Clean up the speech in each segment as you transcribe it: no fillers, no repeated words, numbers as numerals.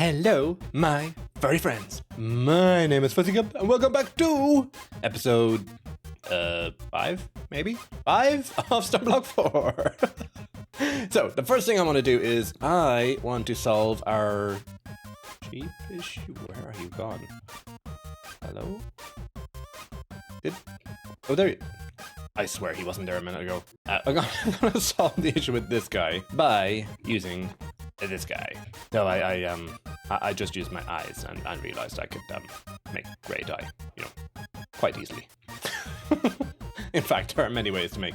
Hello, my furry friends. My name is Fuzzy Cup, and welcome back to episode 5, maybe? 5 of Stoneblock 4. So, the first thing I want to do is I want to solve our sheep issue. Where are you gone? Hello? Oh, there you... I swear he wasn't there a minute ago. I'm gonna solve the issue with this guy by using this guy. So I just used my eyes and realized I could make grey dye, quite easily. In fact, there are many ways to make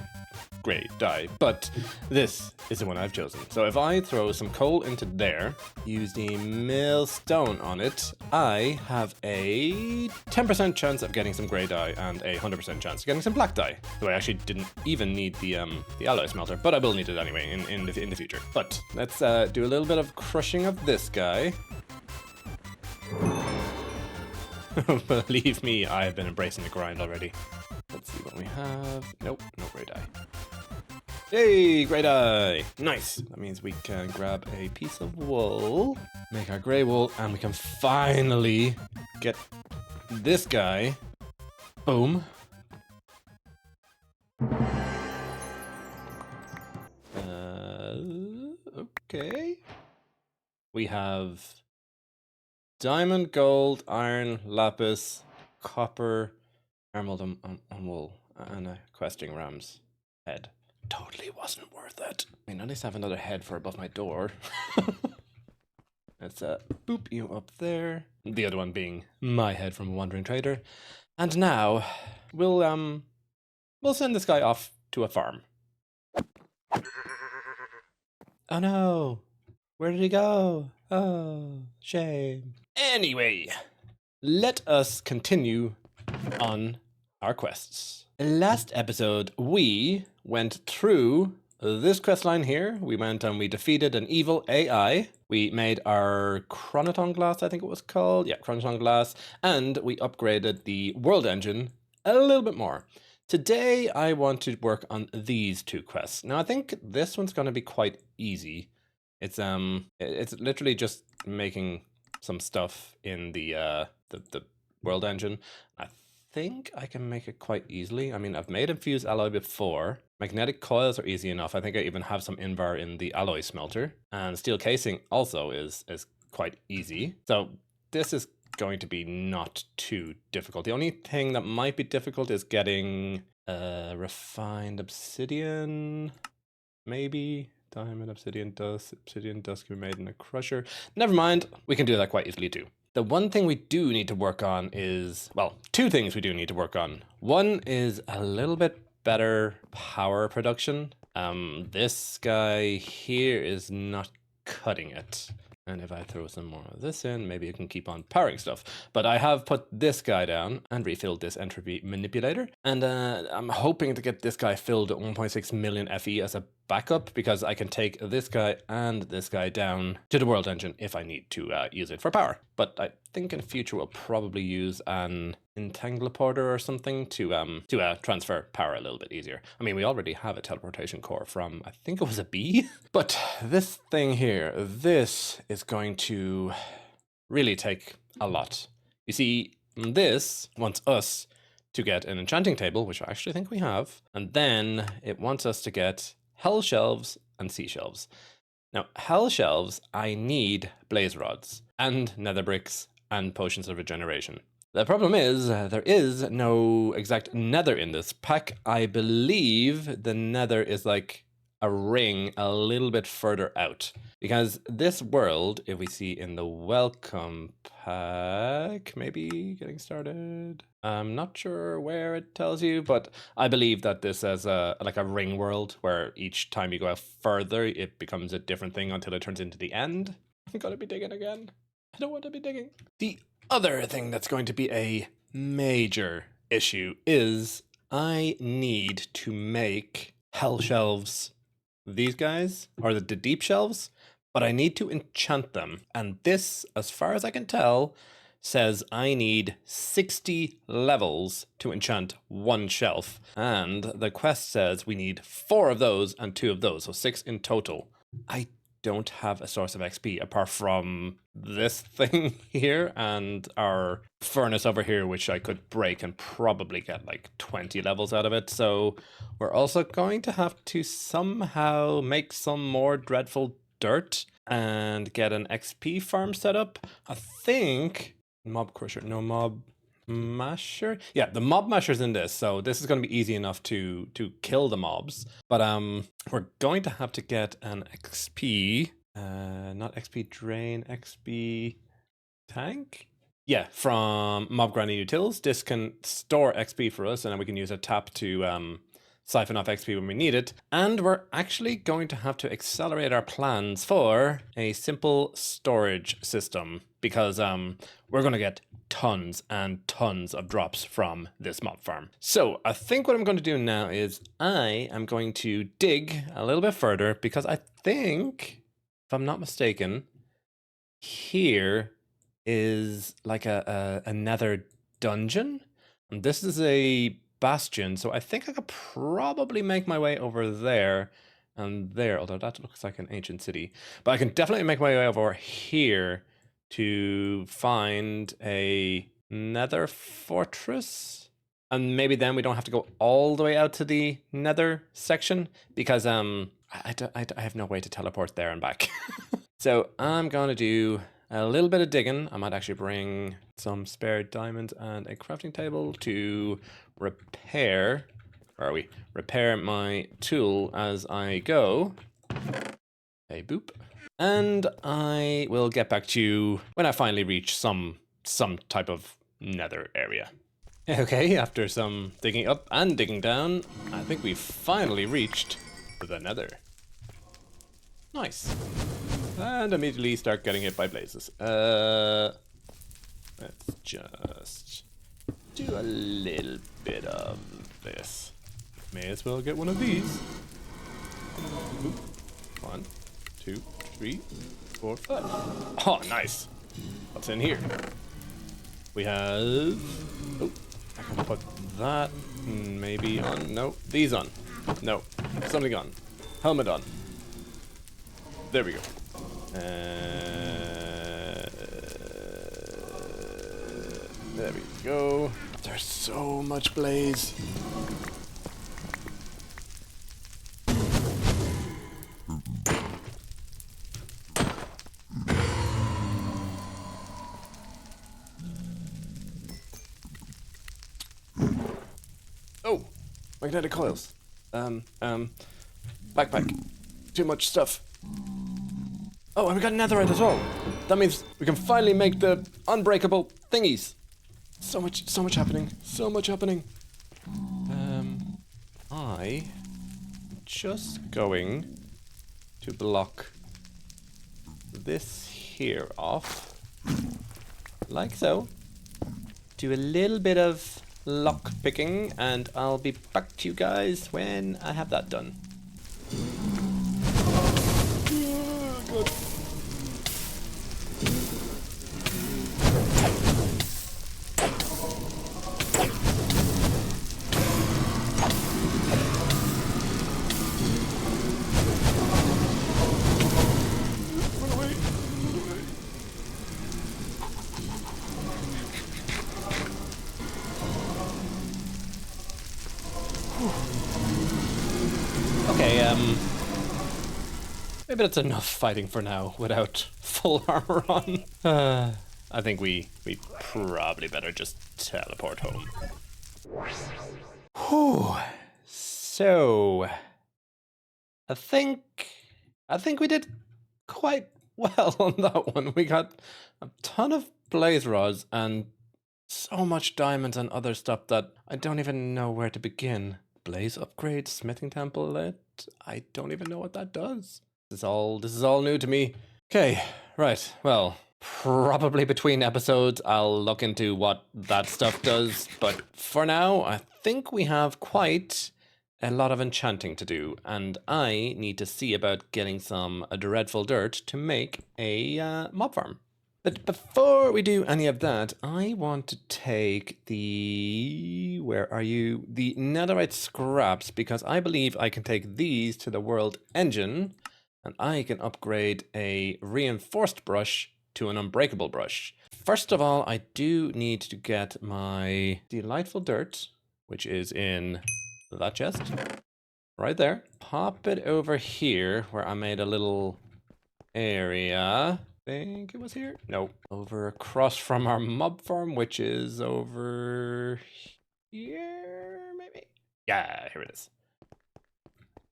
grey dye, but this is the one I've chosen. So if I throw some coal into there, use the millstone on it, I have a 10% chance of getting some grey dye and a 100% chance of getting some black dye. So I actually didn't even need the alloy smelter, but I will need it anyway in the future. But let's do a little bit of crushing of this guy. Believe me, I have been embracing the grind already. Let's see what we have. Nope, no grey dye. Yay, grey dye! Nice! That means we can grab a piece of wool, make our grey wool, and we can finally get this guy. Boom. Okay. We have diamond, gold, iron, lapis, copper, emerald, and wool, and a questing ram's head. Totally wasn't worth it. I mean, at least I have another head for above my door. Let's boop you up there. The other one being my head from a wandering trader. And now we'll send this guy off to a farm. Oh no! Where did he go? Oh, shame. Anyway, let us continue on our quests. Last episode, we went through this quest line here. We went and we defeated an evil AI. We made our chronoton glass, I think it was called. Yeah, chronoton glass. And we upgraded the world engine a little bit more. Today, I want to work on these two quests. Now, I think this one's going to be quite easy. It's literally just making some stuff in the world engine. I think I can make it quite easily. I mean, I've made infused alloy before. Magnetic coils are easy enough. I think I even have some invar in the alloy smelter. And steel casing also is quite easy. So this is going to be not too difficult. The only thing that might be difficult is getting refined obsidian, maybe. Diamond, obsidian dust can be made in a crusher. Never mind, we can do that quite easily too. The one thing we do need to work on is, well, two things we do need to work on. One is a little bit better power production. This guy here is not cutting it. And if I throw some more of this in, maybe it can keep on powering stuff. But I have put this guy down and refilled this entropy manipulator. And I'm hoping to get this guy filled at 1.6 million FE as a backup, because I can take this guy and this guy down to the world engine if I need to use it for power. But I think in the future we'll probably use an entangleporter or something to transfer power a little bit easier. I mean, we already have a teleportation core from, I think it was a bee. But this thing here, this is going to really take a lot. You see, this wants us to get an enchanting table, which I actually think we have, and then it wants us to get hell shelves and sea shelves. Now, hell shelves, I need blaze rods and nether bricks and potions of regeneration. The problem is there is no exact nether in this pack. I believe the nether is like a ring a little bit further out, because this world, if we see in the welcome pack, maybe getting started, I'm not sure where it tells you, but I believe that this is like a ring world where each time you go out further it becomes a different thing until it turns into the end. I'm gonna be digging again. I don't want to be digging. The other thing that's going to be a major issue is I need to make hell shelves. These guys are the deep shelves, but I need to enchant them. And this, as far as I can tell, says I need 60 levels to enchant one shelf. And the quest says we need 4 of those and 2 of those, so 6 in total. I don't have a source of XP apart from this thing here and our furnace over here, which I could break and probably get like 20 levels out of it. So we're also going to have to somehow make some more dreadful dirt and get an XP farm set up. I think mob crusher, no mob masher. Yeah, the mob masher's in this, so this is going to be easy enough to kill the mobs. But we're going to have to get an XP. Not XP drain, XP tank? Yeah, from Mob Granny Utils. This can store XP for us, and then we can use a tap to siphon off XP when we need it. And we're actually going to have to accelerate our plans for a simple storage system, because we're going to get tons and tons of drops from this mob farm. So I think what I'm going to do now is I am going to dig a little bit further, because I think, if I'm not mistaken, here is like a nether dungeon. And this is a bastion, so I think I could probably make my way over there and there, although that looks like an ancient city. But I can definitely make my way over here to find a nether fortress. And maybe then we don't have to go all the way out to the nether section, because I have no way to teleport there and back. So I'm gonna do a little bit of digging. I might actually bring some spare diamonds and a crafting table to repair, where are we? Repair my tool as I go. Hey, boop. And I will get back to you when I finally reach some type of nether area. Okay, after some digging up and digging down, I think we finally reached the nether. Nice. And immediately start getting hit by blazes. Let's just do a little bit of this. May as well get one of these. Oop. 1, 2, 3, 4, 5. Oh, nice. What's in here? We have... Oh, I can put that maybe on. No, these on. No, something on. Helmet on. There we go. There we go. There's so much blaze. Oh, magnetic coils. Backpack. Too much stuff. Oh, and we got netherite as well. That means we can finally make the unbreakable thingies. So much happening. So much happening. I'm just going to block this here off, like so. Do a little bit of lock picking, and I'll be back to you guys when I have that done. Good. Okay, maybe that's enough fighting for now without full armor on. I think we probably better just teleport home. Whew. So, I think we did quite well on that one. We got a ton of blaze rods and so much diamonds and other stuff that I don't even know where to begin. Blaze upgrade, smithing template. I don't even know what that does. This is all new to me. Okay, right. Well, probably between episodes I'll look into what that stuff does, but for now I think we have quite a lot of enchanting to do, and I need to see about getting some dreadful dirt to make a mob farm. But before we do any of that, I want to take the... where are you? The netherite scraps, because I believe I can take these to the world engine, and I can upgrade a reinforced brush to an unbreakable brush. First of all, I do need to get my delightful dirt, which is in that chest right there. Pop it over here where I made a little area. I think it was here. No, over across from our mob farm, which is over here, maybe? Yeah, here it is.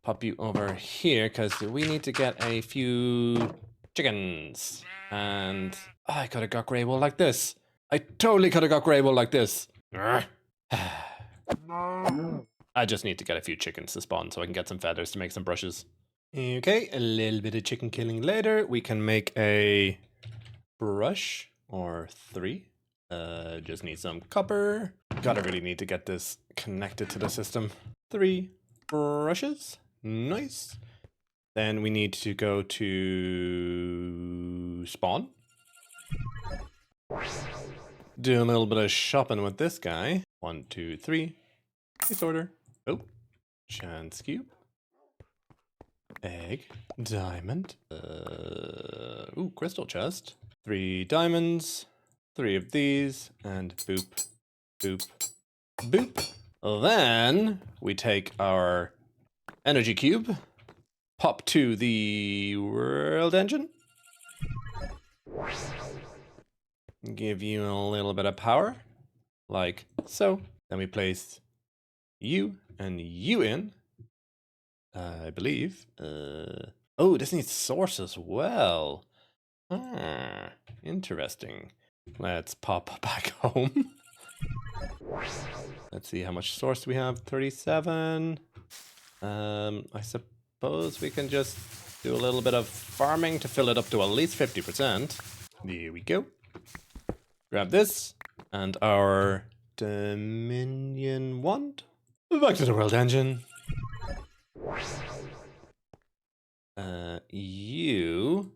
Pop you over here because we need to get a few chickens. And I could have got grey wool like this. I totally could have got grey wool like this. I just need to get a few chickens to spawn so I can get some feathers to make some brushes. Okay, a little bit of chicken killing later. We can make a brush or 3. Just need some copper. Gotta really need to get this connected to the system. 3 brushes. Nice. Then we need to go to spawn. Do a little bit of shopping with this guy. 1, 2, 3. Nice order. Oh, chance cube. Egg. Diamond. Ooh, crystal chest. 3 diamonds. 3 of these. And boop, boop, boop. Then we take our energy cube. Pop to the world engine. Give you a little bit of power. Like so. Then we place you and you in. I believe. Oh, this needs source as well. Ah, interesting. Let's pop back home. Let's see how much source we have. 37. I suppose we can just do a little bit of farming to fill it up to at least 50%. There we go. Grab this and our Dominion wand. Back to the world engine. You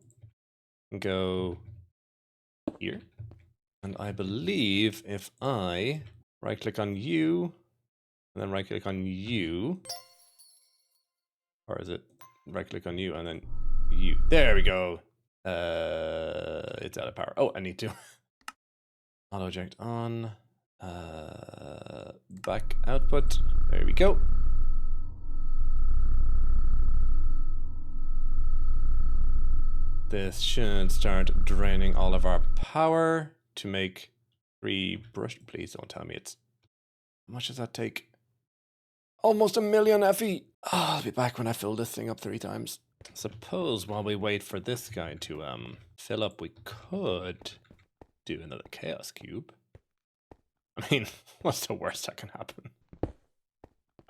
go here. And I believe if I right click on you and then right click on you, or is it right click on you and then you? There we go. It's out of power. Oh, I need to. Auto eject on. Back output. There we go. This should start draining all of our power to make 3 brush. Please don't tell me it's. How much does that take? Almost 1 million FE. Oh, I'll be back when I fill this thing up 3 times. Suppose while we wait for this guy to fill up, we could do another chaos cube. I mean, what's the worst that can happen?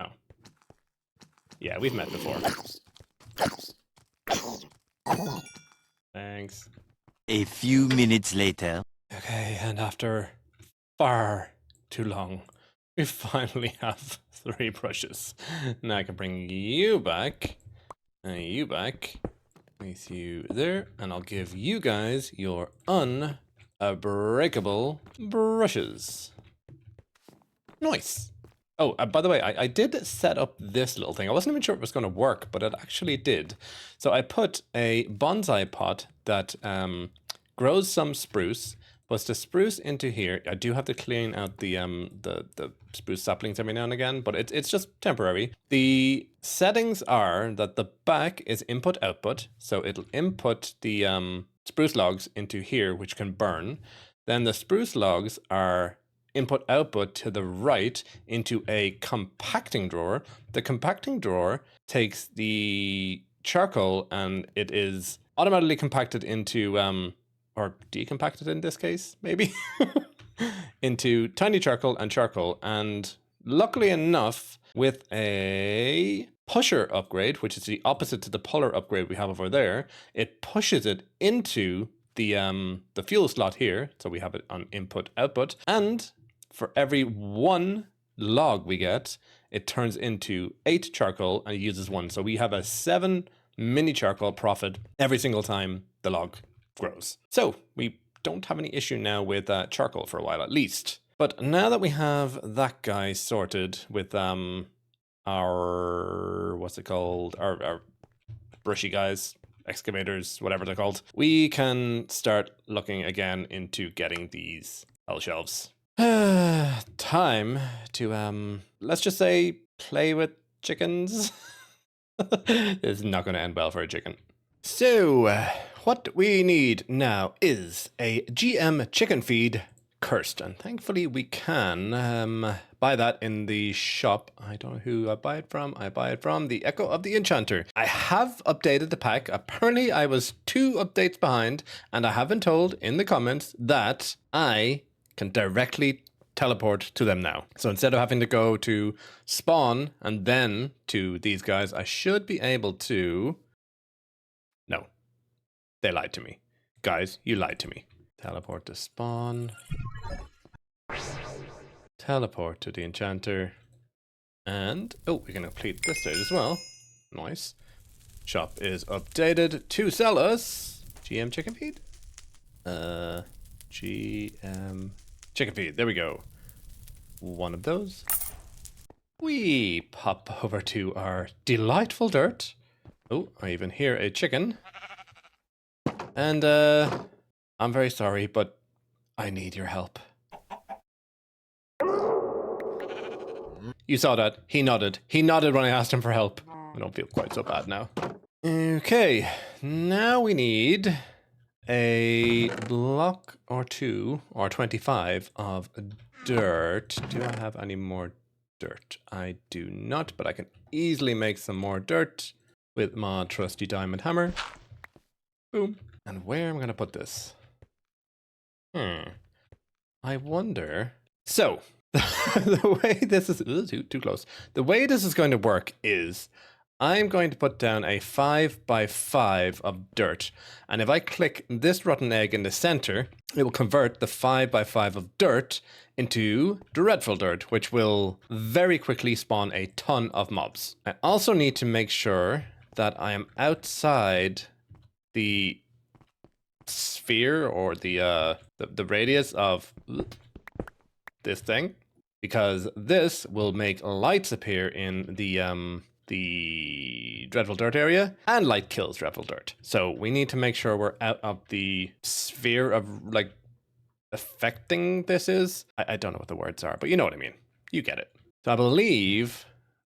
Oh. Yeah, we've met before. Thanks. A few minutes later. Okay, and after far too long, we finally have 3 brushes. Now I can bring you back, and you back, place you there, and I'll give you guys your unbreakable brushes. Nice. Oh, by the way, I did set up this little thing. I wasn't even sure it was going to work, but it actually did. So I put a bonsai pot that grows some spruce, puts the spruce into here. I do have to clean out the spruce saplings every now and again, but it's just temporary. The settings are that the back is input output, so it'll input the spruce logs into here, which can burn. Then the spruce logs are input output to the right into a compacting drawer. The compacting drawer takes the charcoal and it is automatically compacted into or decompacted in this case, maybe, into tiny charcoal, and luckily enough, with a pusher upgrade, which is the opposite to the puller upgrade we have over there, it pushes it into the fuel slot here, so we have it on input output, and for every 1 log we get, it turns into 8 charcoal and it uses 1. So we have a 7 mini charcoal profit every single time the log grows. So we don't have any issue now with charcoal for a while at least. But now that we have that guy sorted with our, what's it called? Our brushy guys, excavators, whatever they're called, we can start looking again into getting these hell shelves. Time to, let's just say, play with chickens. This is not going to end well for a chicken. So, what we need now is a GM chicken feed cursed, and thankfully we can buy that in the shop. I don't know who I buy it from. I buy it from the Echo of the Enchanter. I have updated the pack. Apparently I was 2 updates behind, and I have been told in the comments that I can directly teleport to them now. So instead of having to go to spawn and then to these guys, I should be able to... No, they lied to me. Guys, you lied to me. Teleport to spawn. Teleport to the enchanter. And, oh, we can complete this stage as well. Nice. Shop is updated to sell us GM chicken feed. GM chicken feed. There we go. One of those. We pop over to our delightful dirt. Oh, I even hear a chicken. And, I'm very sorry, but I need your help. You saw that. He nodded. He nodded when I asked him for help. I don't feel quite so bad now. Okay, now we need a block or 2 or 25 of dirt. Do I have any more dirt? I do not, but I can easily make some more dirt with my trusty diamond hammer. Boom. And where am I going to put this? I wonder. So, the way this is too close. The way this is going to work is I'm going to put down a 5 by 5 of dirt. And if I click this rotten egg in the center, it will convert the 5 by 5 of dirt into dreadful dirt, which will very quickly spawn a ton of mobs. I also need to make sure that I am outside the sphere or the radius of this thing, because this will make lights appear in the dreadful dirt area, and light kills dreadful dirt. So we need to make sure we're out of the sphere of like affecting this is. I don't know what the words are, but you know what I mean. You get it. So I believe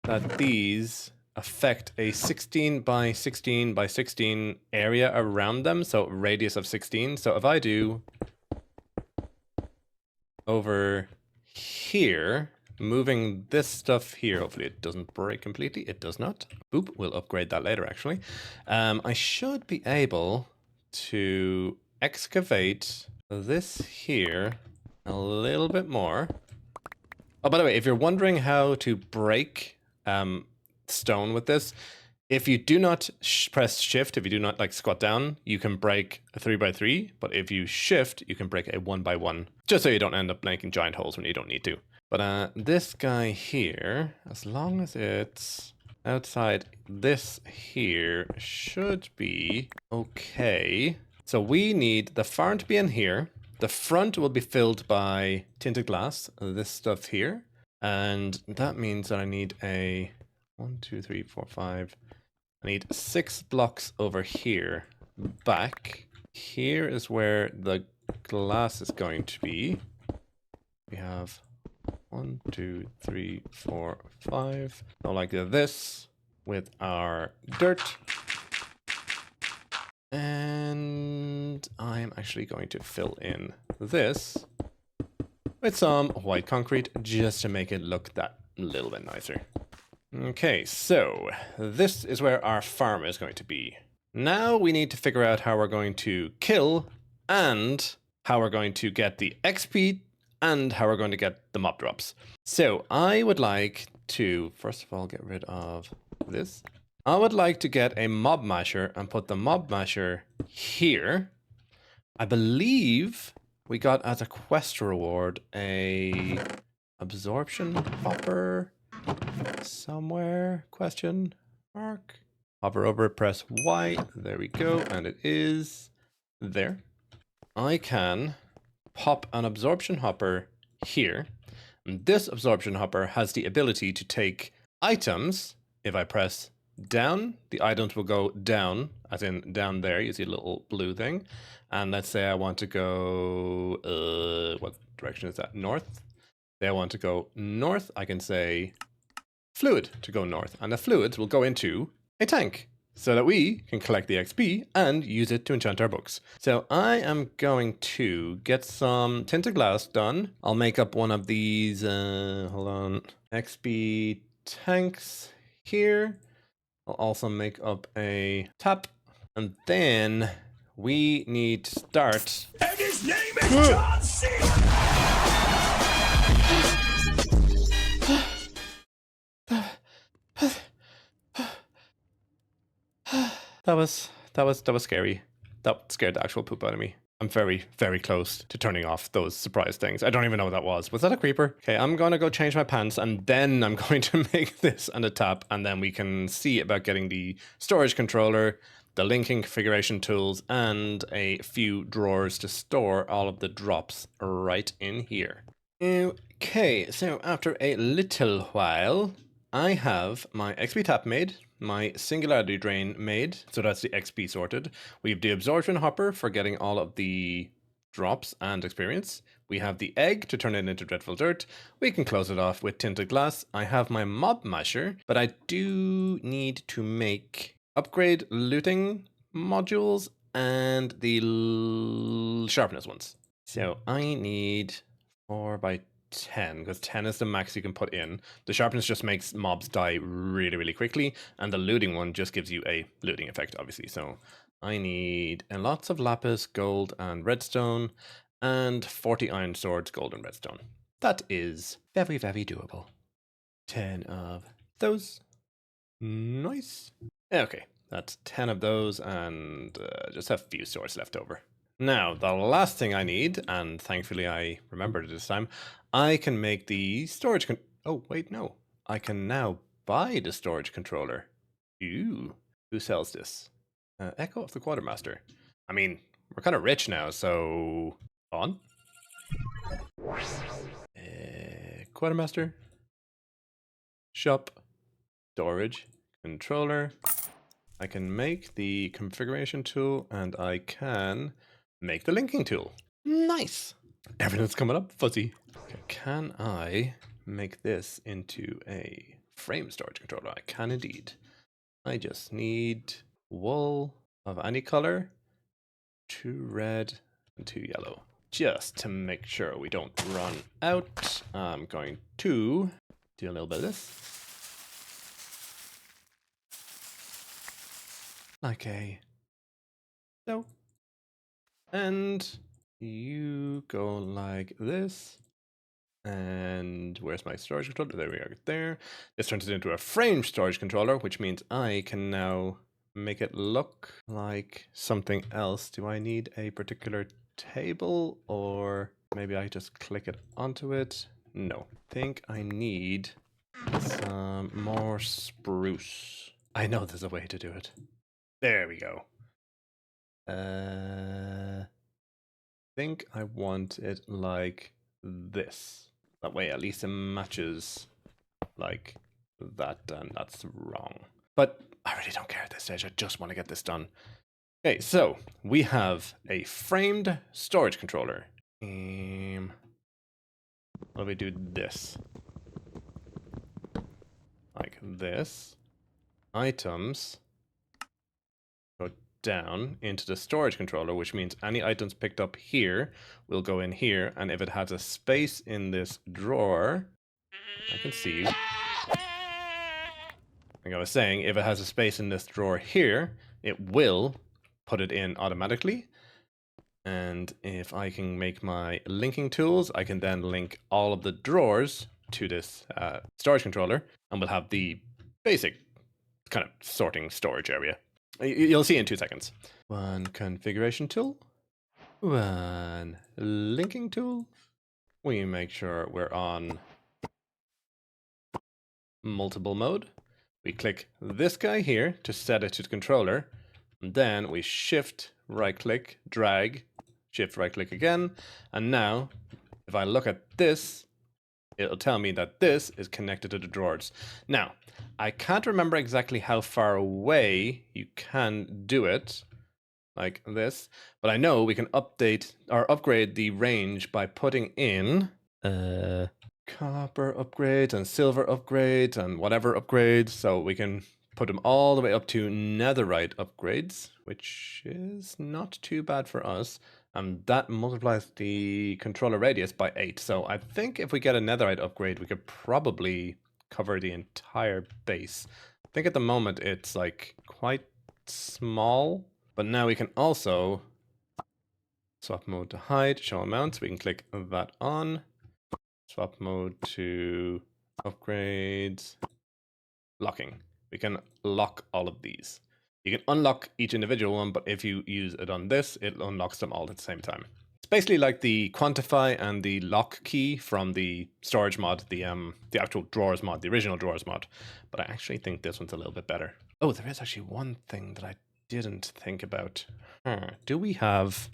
that these affect a 16 by 16 by 16 area around them, so radius of 16. So if I do over here, moving this stuff here, hopefully it doesn't break completely. It does not. Boop, we'll upgrade that later actually. I should be able to excavate this here a little bit more. Oh, by the way, if you're wondering how to break stone with this, if you do not press shift, if you do not like squat down, you can break a 3 by 3, but if you shift, you can break a 1 by 1, just so you don't end up making giant holes when you don't need to. But this guy here, as long as it's outside this here, should be okay. So we need the farm to be in here. The front will be filled by tinted glass, this stuff here. And that means that I need a 1, 2, 3, 4, 5. I need 6 blocks over here. Back. Here is where the glass is going to be. We have 1, 2, 3, 4, 5. So like this with our dirt. And I'm actually going to fill in this with some white concrete just to make it look that little bit nicer. Okay, so this is where our farm is going to be. Now we need to figure out how we're going to kill and how we're going to get the XP and how we're going to get the mob drops. So I would like to, first of all, get rid of this. I would like to get a mob masher and put the mob masher here. I believe we got as a quest reward a absorption hopper somewhere, question mark. Hover over it, press Y, there we go, and it is there. I can pop an absorption hopper here, and this absorption hopper has the ability to take items. If I press down, the items will go down, as in down there, you see a little blue thing. And let's say I want to go, what direction is that? North. Say I want to go north, I can say fluid to go north. And the fluids will go into a tank so that we can collect the XP and use it to enchant our books. So I am going to get some tinted glass done. I'll make up one of these, hold on, XP tanks here. I'll also make up a tap, and then we need to start. And his name is John C. That was scary. That scared the actual poop out of me. I'm very, very close to turning off those surprise things. I don't even know what that was. Was that a creeper? Okay, I'm gonna go change my pants and then I'm going to make this and a tap, and then we can see about getting the storage controller, the linking configuration tools, and a few drawers to store all of the drops right in here. Okay, so after a little while, I have my XP tap made, my singularity drain made, so that's the XP sorted. We have the absorption hopper for getting all of the drops and experience. We have the egg to turn it into dreadful dirt. We can close it off with tinted glass. I have my mob masher, but I do need to make upgrade looting modules and the sharpness ones. So I need 4x10, because 10 is the max you can put in. The sharpness just makes mobs die really, really quickly, and the looting one just gives you a looting effect, obviously. So I need lots of lapis, gold, and redstone, and 40 iron swords, gold, and redstone. That is very, very doable. 10 of those. Nice. Okay, that's 10 of those, and just have a few swords left over. Now, the last thing I need, and thankfully I remembered it this time, I can make the storage oh, wait, no. I can now buy the storage controller. Ooh, who sells this? Echo of the Quartermaster. I mean, we're kind of rich now, so... On. Quartermaster. Shop. Storage. Controller. I can make the configuration tool, and I can make the linking tool. Nice. Everything's coming up fuzzy. Okay, can I make this into a frame storage controller? I can indeed. I just need wool of any color, 2 red and 2 yellow. Just to make sure we don't run out, I'm going to do a little bit of this. Okay. So. And you go like this. And where's my storage controller? There we are, there. This turns it into a frame storage controller, which means I can now make it look like something else. Do I need a particular table, or maybe I just click it onto it? No, I think I need some more spruce. I know there's a way to do it. There we go. I think I want it like this. That way at least it matches like that, and that's wrong. But I really don't care at this stage, I just want to get this done. Okay, so we have a framed storage controller. What do we do this? Like this. Items go down into the storage controller, which means any items picked up here will go in here, and if it has a space in this drawer, I can see, like I was saying, if it has a space in this drawer here, it will put it in automatically. And if I can make my linking tools, I can then link all of the drawers to this storage controller, and we'll have the basic kind of sorting storage area. You'll see in 2 seconds. One configuration tool. One linking tool. We make sure we're on multiple mode. We click this guy here to set it to the controller. And then we shift, right click, drag, shift, right click again. And now, if I look at this, it'll tell me that this is connected to the drawers. Now, I can't remember exactly how far away you can do it, like this, but I know we can update or upgrade the range by putting in copper upgrades and silver upgrades and whatever upgrades, so we can put them all the way up to netherite upgrades, which is not too bad for us. And that multiplies the controller radius by 8. So I think if we get a netherite upgrade, we could probably cover the entire base. I think at the moment it's like quite small, but now we can also swap mode to hide, show amounts. We can click that on. Swap mode to upgrades, locking. We can lock all of these. You can unlock each individual one, but if you use it on this, it unlocks them all at the same time. It's basically like the quantify and the lock key from the storage mod, the actual drawers mod, the original drawers mod. But I actually think this one's a little bit better. Oh, there is actually one thing that I didn't think about. Do we have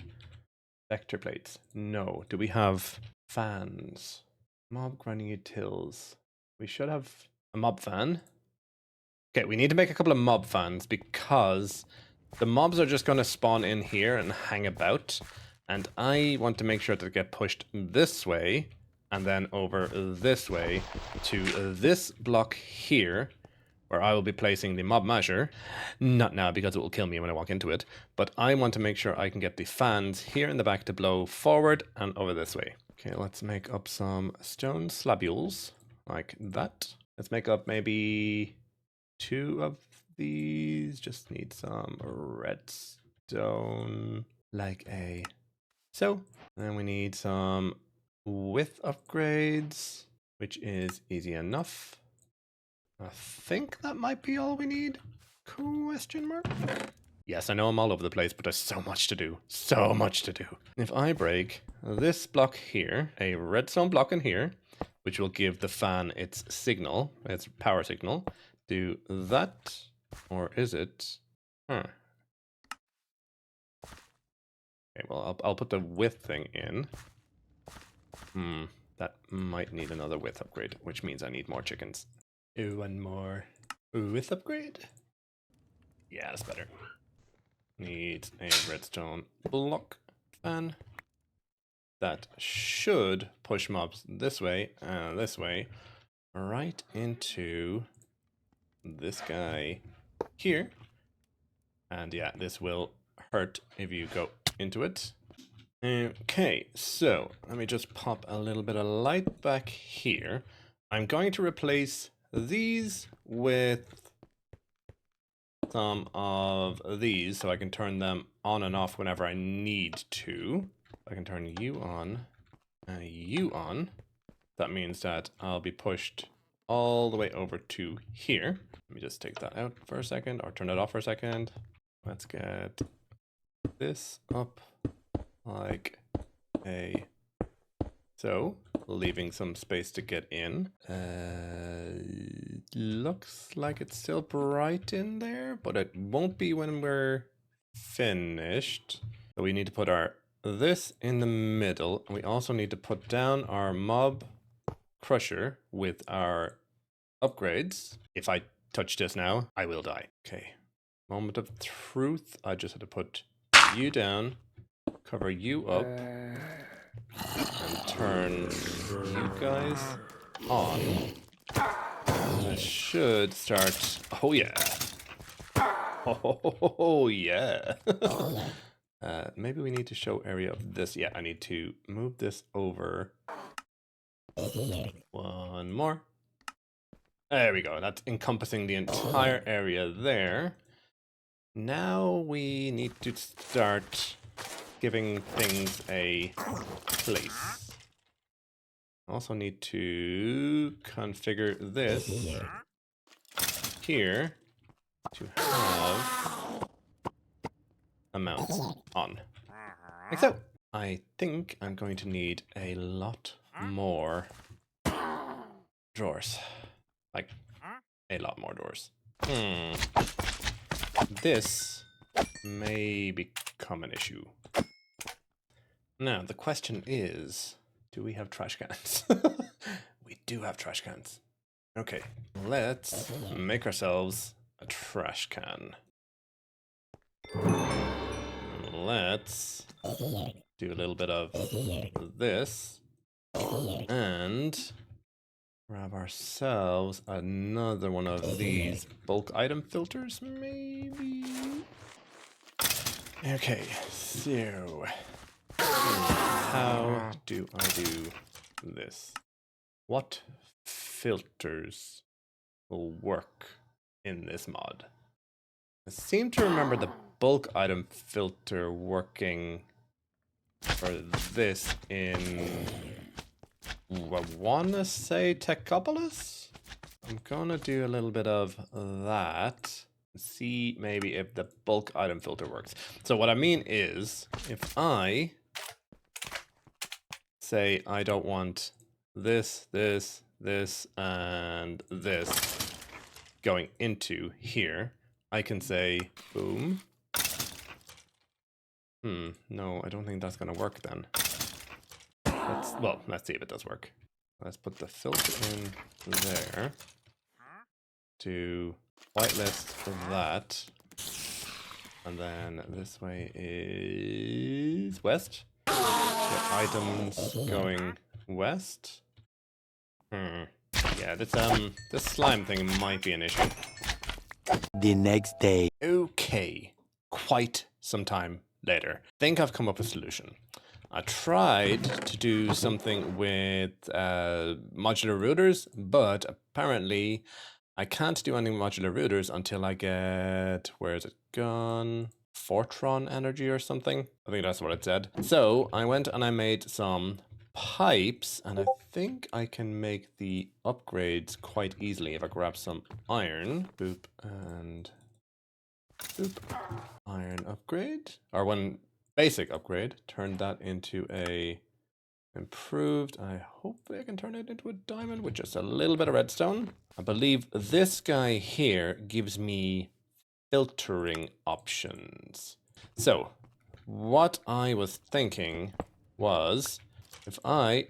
vector plates? No. Do we have fans? Mob grinding utils. We should have a mob fan. Okay, we need to make a couple of mob fans because the mobs are just going to spawn in here and hang about. And I want to make sure that they get pushed this way and then over this way to this block here, where I will be placing the mob masher. Not now, because it will kill me when I walk into it. But I want to make sure I can get the fans here in the back to blow forward and over this way. Okay, let's make up some stone slabules, like that. Let's make up maybe 2 of these. Just need some redstone, like a so. Then we need some width upgrades, which is easy enough. I think that might be all we need? Question mark? Yes, I know I'm all over the place, but there's so much to do. So much to do. If I break this block here, a redstone block in here, which will give the fan its signal, its power signal, do that, or is it? Okay, well, I'll put the width thing in. That might need another width upgrade, which means I need more chickens. Ooh, one more width upgrade? Yeah, that's better. Need a redstone block fan. That should push mobs this way, right into this guy here. And yeah, this will hurt if you go into it. Okay, so let me just pop a little bit of light back here. I'm going to replace these with some of these so I can turn them on and off whenever I need to. I can turn you on, you on. That means that I'll be pushed all the way over to here. Let me just take that out for a second, or turn it off for a second. Let's get this up like a so, leaving some space to get in. Looks like it's still bright in there, but it won't be when we're finished. So we need to put our this in the middle. We also need to put down our mob crusher with our upgrades. If I touch this now, I will die. Okay, moment of truth. I just had to put you down, cover you up, and turn you guys on. That should start. Oh yeah. Oh yeah. Maybe we need to show area of this. Yeah, I need to move this over. One more. There we go. That's encompassing the entire area there. Now we need to start giving things a place. Also need to configure this here to have amounts on. Like so. I think I'm going to need a lot more drawers. Like, a lot more doors. This may become an issue. Now, the question is, do we have trash cans? We do have trash cans. Okay, let's make ourselves a trash can. Let's do a little bit of this and grab ourselves another one of these bulk item filters, maybe? Okay, so how do I do this? What filters will work in this mod? I seem to remember the bulk item filter working for this in, I wanna say Techopolis? I'm gonna do a little bit of that. See maybe if the bulk item filter works. So what I mean is, if I say I don't want this, this, this, and this going into here, I can say boom. No, I don't think that's gonna work then. Let's see if it does work. Let's put the filter in there to whitelist for that. And then this way is west. Get items going west. Yeah, this slime thing might be an issue. The next day. Okay, quite some time later. Think I've come up with a solution. I tried to do something with modular routers, but apparently I can't do any modular routers until I get, where is it gone? Fortron energy or something? I think that's what it said. So I went and I made some pipes, and I think I can make the upgrades quite easily if I grab some iron. Boop and boop. Iron upgrade, or one basic upgrade. Turn that into a improved. I hope I can turn it into a diamond with just a little bit of redstone. I believe this guy here gives me filtering options. So what I was thinking was, if I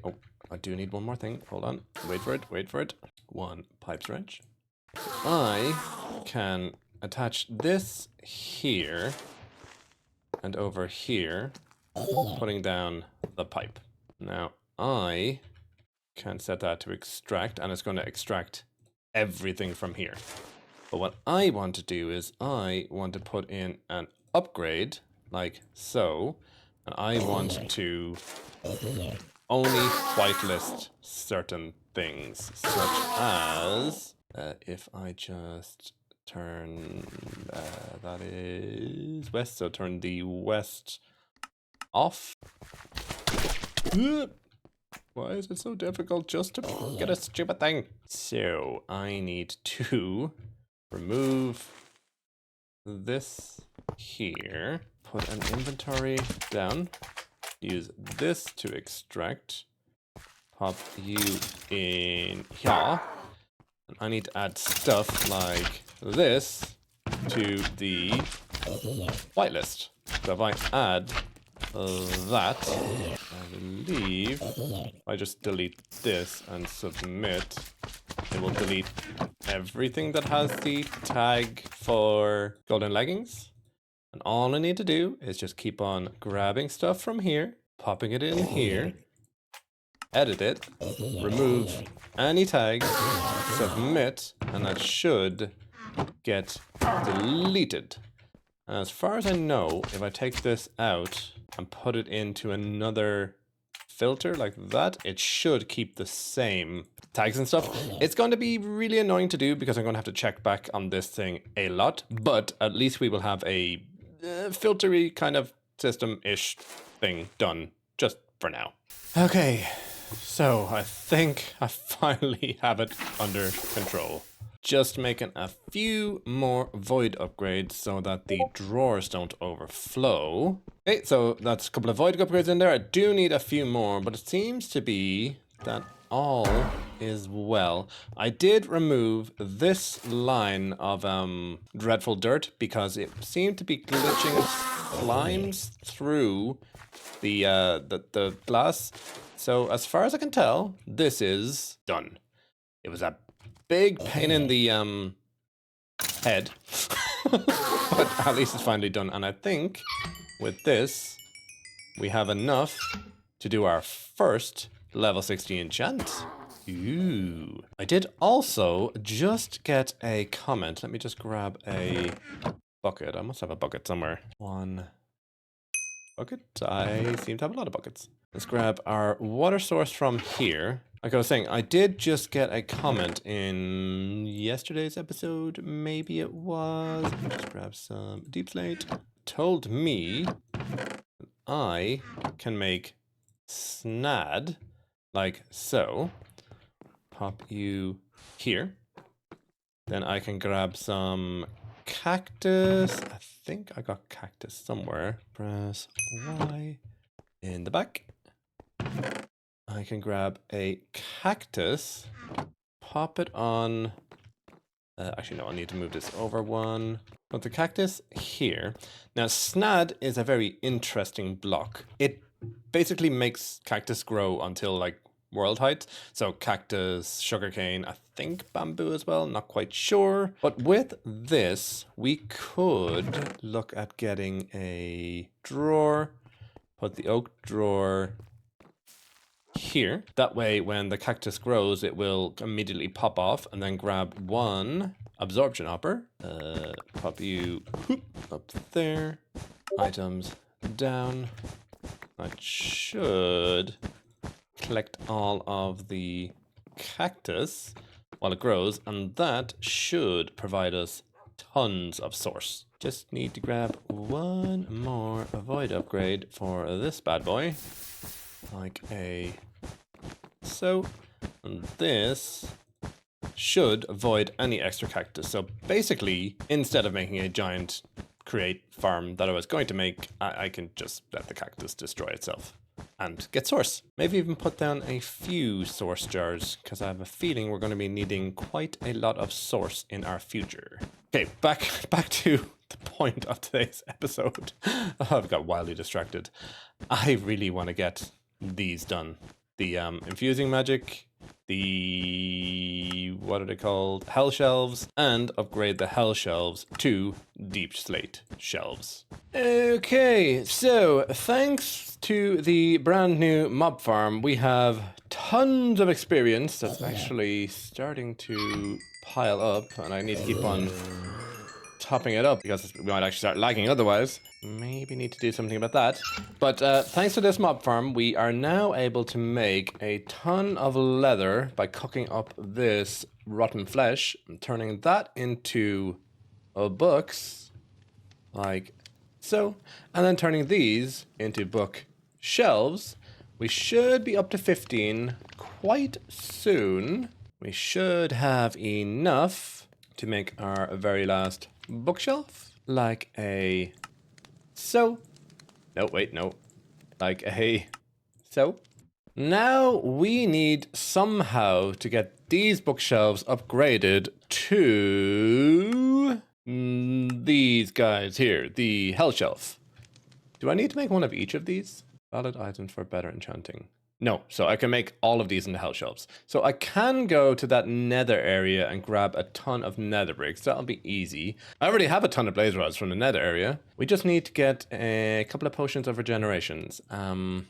do need one more thing. Hold on. Wait for it. One pipes wrench. I can attach this here and over here, putting down the pipe. Now I can set that to extract, and it's going to extract everything from here. But what I want to do is I want to put in an upgrade like so, and I want to only whitelist certain things, such as if I just turn that is west, so turn the west off. Why is it so difficult just to get a stupid thing? So I need to remove this here, put an inventory down, use this to extract, pop you in here, and I need to add stuff like this to the whitelist. So if I add that, I believe I just delete this and submit, it will delete everything that has the tag for golden leggings. And all I need to do is just keep on grabbing stuff from here, popping it in here, edit it, remove any tags, submit, and that should get deleted. And as far as I know, if I take this out and put it into another filter like that, it should keep the same tags and stuff. It's going to be really annoying to do because I'm going to have to check back on this thing a lot, but at least we will have a filtery kind of system-ish thing done just for now. Okay, so I think I finally have it under control. Just making a few more void upgrades so that the drawers don't overflow. Okay, so that's a couple of void upgrades in there. I do need a few more, but it seems to be that all is well. I did remove this line of dreadful dirt because it seemed to be glitching slimes through the glass. So as far as I can tell, this is done. It was a big pain in the head, but at least it's finally done. And I think with this, we have enough to do our first level 60 enchant. Ooh. I did also just get a comment. Let me just grab a bucket. I must have a bucket somewhere. One bucket. I seem to have a lot of buckets. Let's grab our water source from here. Like I was saying, I did just get a comment in yesterday's episode. Maybe it was. Let me just grab some deep slate. Told me I can make snad like so. Pop you here. Then I can grab some cactus. I think I got cactus somewhere. Press Y in the back. I can grab a cactus, pop it on. Actually, no, I need to move this over one. Put the cactus here. Now, snad is a very interesting block. It basically makes cactus grow until like world height. So cactus, sugarcane, I think bamboo as well, not quite sure. But with this, we could look at getting a drawer, put the oak drawer here. That way, when the cactus grows, it will immediately pop off and then grab one absorption hopper. Pop you up there. Items down. That should collect all of the cactus while it grows, and that should provide us tons of source. Just need to grab one more void upgrade for this bad boy. Like a so, and this should avoid any extra cactus. So basically, instead of making a giant create farm that I was going to make, I can just let the cactus destroy itself and get source. Maybe even put down a few source jars, because I have a feeling we're going to be needing quite a lot of source in our future. Okay, back to the point of today's episode. I've got wildly distracted. I really want to get these done. The infusing magic, the, what are they called? Hell shelves, and upgrade the hell shelves to deep slate shelves. Okay, so thanks to the brand new mob farm, we have tons of experience that's actually starting to pile up, and I need to keep on topping it up because we might actually start lagging otherwise. Maybe need to do something about that. But thanks to this mob farm, we are now able to make a ton of leather by cooking up this rotten flesh and turning that into books, like so, and then turning these into book shelves. We should be up to 15 quite soon. We should have enough to make our very last bookshelf, like a so. No, wait, no. Like a so. Now we need somehow to get these bookshelves upgraded to these guys here, the hell shelf. Do I need to make one of each of these? Valid items for better enchanting. No, so I can make all of these into hell shelves. So I can go to that nether area and grab a ton of nether bricks. That'll be easy. I already have a ton of blaze rods from the nether area. We just need to get a couple of potions of regenerations.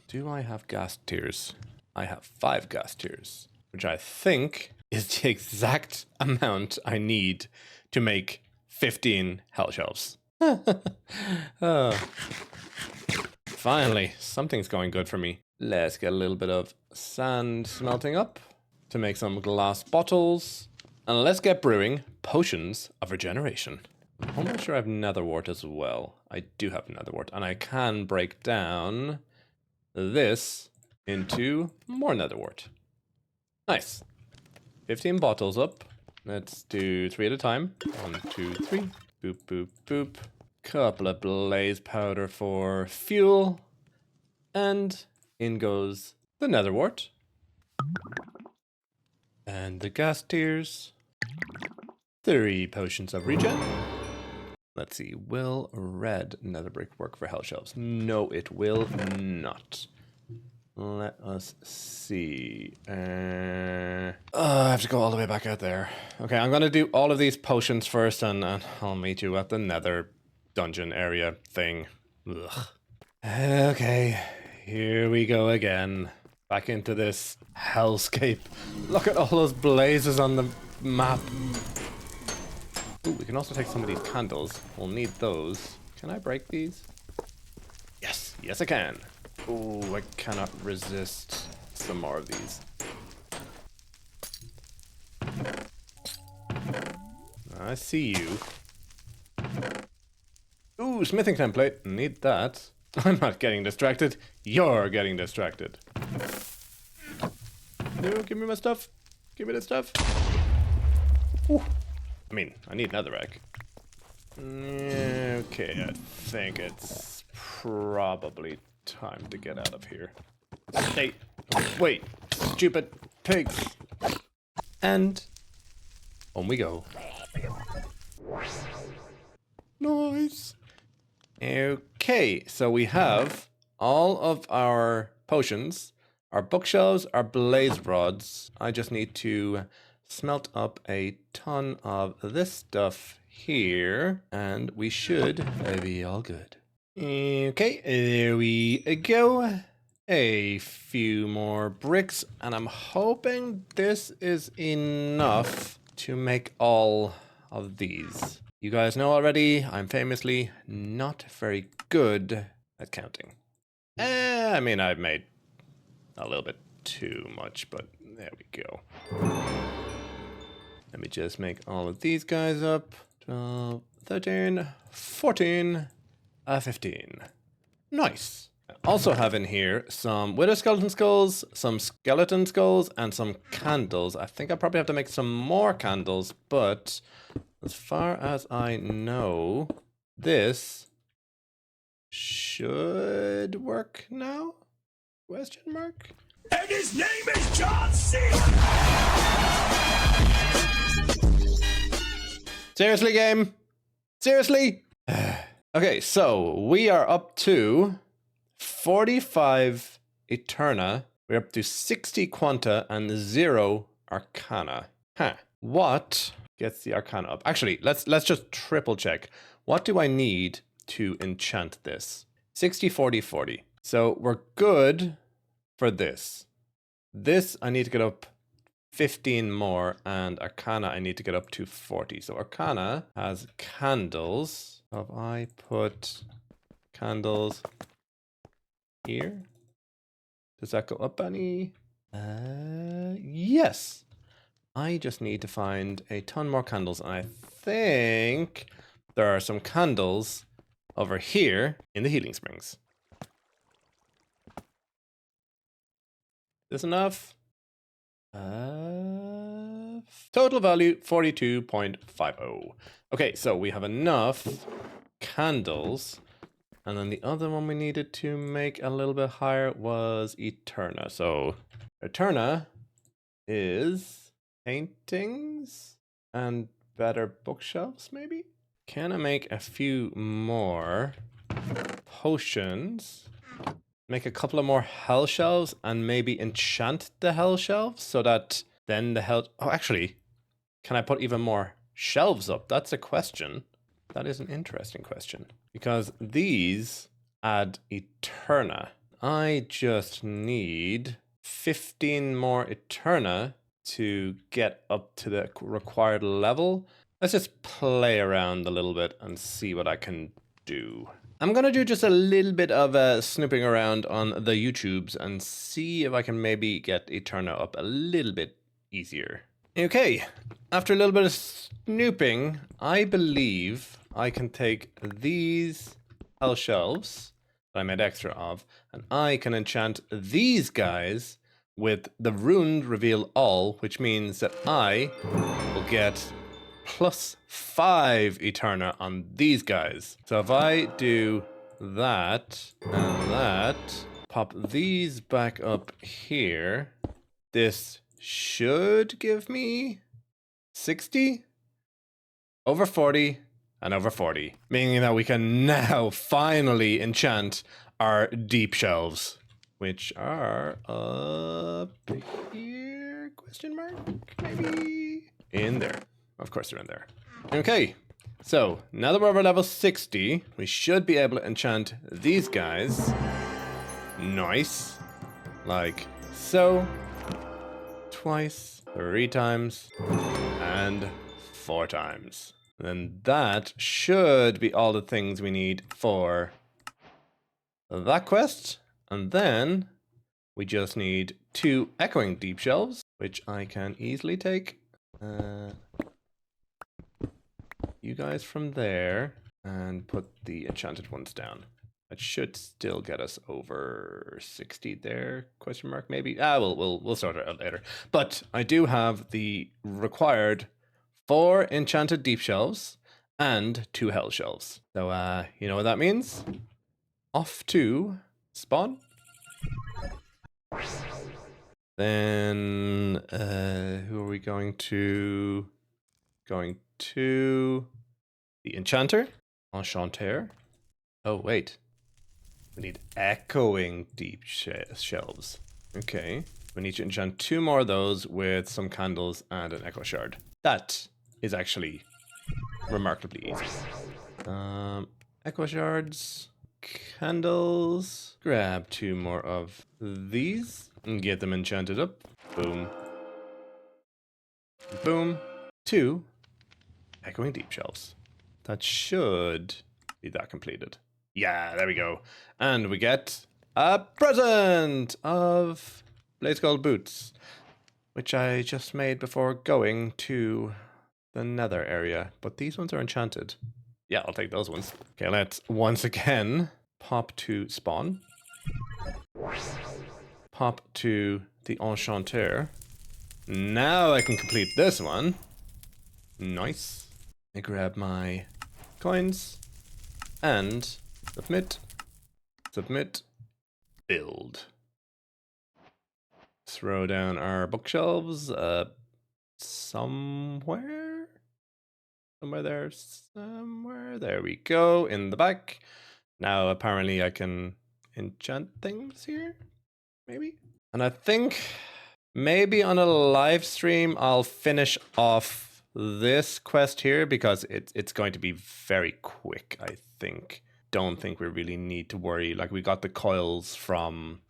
Do I have ghast tears? I have 5 ghast tears, which I think is the exact amount I need to make 15 hell shelves. Oh. Finally, something's going good for me. Let's get a little bit of sand smelting up to make some glass bottles. And let's get brewing potions of regeneration. I'm almost sure I have netherwort as well. I do have netherwort, and I can break down this into more netherwort. Nice. 15 bottles up. Let's do 3 at a time. 1, 2, 3. Boop, boop, boop. Couple of blaze powder for fuel. And in goes the netherwort. And the gas tiers. 3 potions of regen. Let's see, will red nether brick work for hell shelves? No, it will not. Let us see. I have to go all the way back out there. Okay, I'm gonna do all of these potions first, and I'll meet you at the nether dungeon area thing. Ugh. Okay, here we go again. Back into this hellscape. Look at all those blazes on the map. Ooh, we can also take some of these candles. We'll need those. Can I break these? Yes, yes I can. Ooh, I cannot resist some more of these. I see you. Ooh, smithing template. Need that. I'm not getting distracted. You're getting distracted. No, give me my stuff. Give me the stuff. Ooh. I mean, I need netherrack. Okay, I think it's probably time to get out of here. Hey, wait, stupid pigs. And on we go. Nice. Okay, so we have all of our potions, our bookshelves, our blaze rods. I just need to smelt up a ton of this stuff here, and we should be all good. Okay, there we go. A few more bricks, and I'm hoping this is enough to make all of these. You guys know already, I'm famously not very good at counting. I mean, I've made a little bit too much, but there we go. Let me just make all of these guys up. 12, 13, 14, 15. Nice. I also have in here some wither skeleton skulls, some skeleton skulls, and some candles. I think I probably have to make some more candles, but as far as I know, this should work now? Question mark? And his name is John C. Seriously, game? Seriously? Okay, so we are up to 45 Eterna. We're up to 60 Quanta and 0 Arcana. Huh. What gets the Arcana up? Actually, let's just triple check. What do I need to enchant this? 60, 40, 40. So we're good for this. This I need to get up 15 more, and Arcana I need to get up to 40. So Arcana has candles. So if I put candles here, does that go up any? Yes. I just need to find a ton more candles, and I think there are some candles over here in the healing springs. This enough? Total value 42.50. Okay, so we have enough candles. And then the other one we needed to make a little bit higher was Eterna. So Eterna is paintings and better bookshelves, maybe? Can I make a few more potions? Make a couple of more hell shelves and maybe enchant the hell shelves so that then the hell... Oh, actually, can I put even more shelves up? That's a question. That is an interesting question. Because these add Eterna. I just need 15 more Eterna to get up to the required level. Let's just play around a little bit and see what I can do. I'm gonna do just a little bit of snooping around on the YouTubes and see if I can maybe get Eterna up a little bit easier. Okay, after a little bit of snooping, I believe I can take these hell shelves that I made extra of, and I can enchant these guys with the Ruined Reveal All, which means that I will get +5 Eterna on these guys. So if I do that and that, pop these back up here, this should give me 60, over 40, and over 40. Meaning that we can now finally enchant our deep shelves. Which are up here? Question mark? Maybe? In there. Of course they're in there. Okay. So, now that we're over level 60, we should be able to enchant these guys. Nice. Like so. Twice. 3 times. And 4 times. And that should be all the things we need for that quest. And then we just need 2 echoing deep shelves, which I can easily take. You guys from there and put the enchanted ones down. That should still get us over 60 there, question mark, maybe. We'll sort it out later. But I do have the required 4 enchanted deep shelves and 2 hell shelves. So you know what that means? Off to spawn. Then who are we going to? Going to the enchanter, enchanter. Oh wait, we need echoing deep shelves. Okay, we need to enchant 2 more of those with some candles and an echo shard. That is actually remarkably easy. Echo shards, candles. Grab 2 more of these and get them enchanted up. Boom. Boom. 2 echoing deep shelves. That should be that completed. Yeah, there we go. And we get a present of Blaze Gold boots, which I just made before going to the nether area. But these ones are enchanted. Yeah, I'll take those ones. Okay, let's once again pop to spawn. Pop to the enchanter. Now I can complete this one. Nice. I grab my coins and submit, build. Throw down our bookshelves somewhere there. There we go, in the back. Now apparently I can enchant things here, maybe? And I think maybe on a live stream I'll finish off this quest here because it's going to be very quick, I think. Don't think we really need to worry. Like, we got the coils from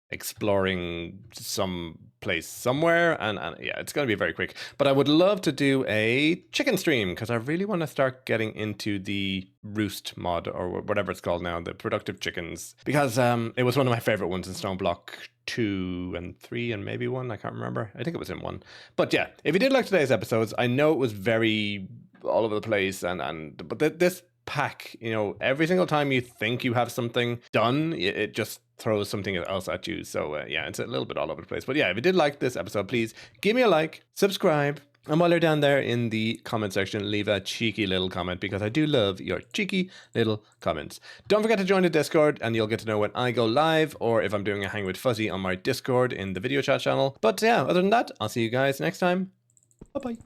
exploring some place somewhere, and yeah, it's going to be very quick. But I would love to do a chicken stream because I really want to start getting into the roost mod, or whatever it's called now, the productive chickens, because it was one of my favorite ones in Stoneblock 2 and 3 and maybe 1, I can't remember. I think it was in 1. But yeah, if you did like today's episodes, I know it was very all over the place, but this pack, you know, every single time you think you have something done, it just throws something else at you. So yeah, it's a little bit all over the place. But yeah, if you did like this episode, please give me a like, subscribe, and while you're down there in the comment section, leave a cheeky little comment because I do love your cheeky little comments. Don't forget to join the Discord and you'll get to know when I go live or if I'm doing a Hang with Fuzzy on my Discord in the video chat channel. But yeah, other than that, I'll see you guys next time. Bye-bye.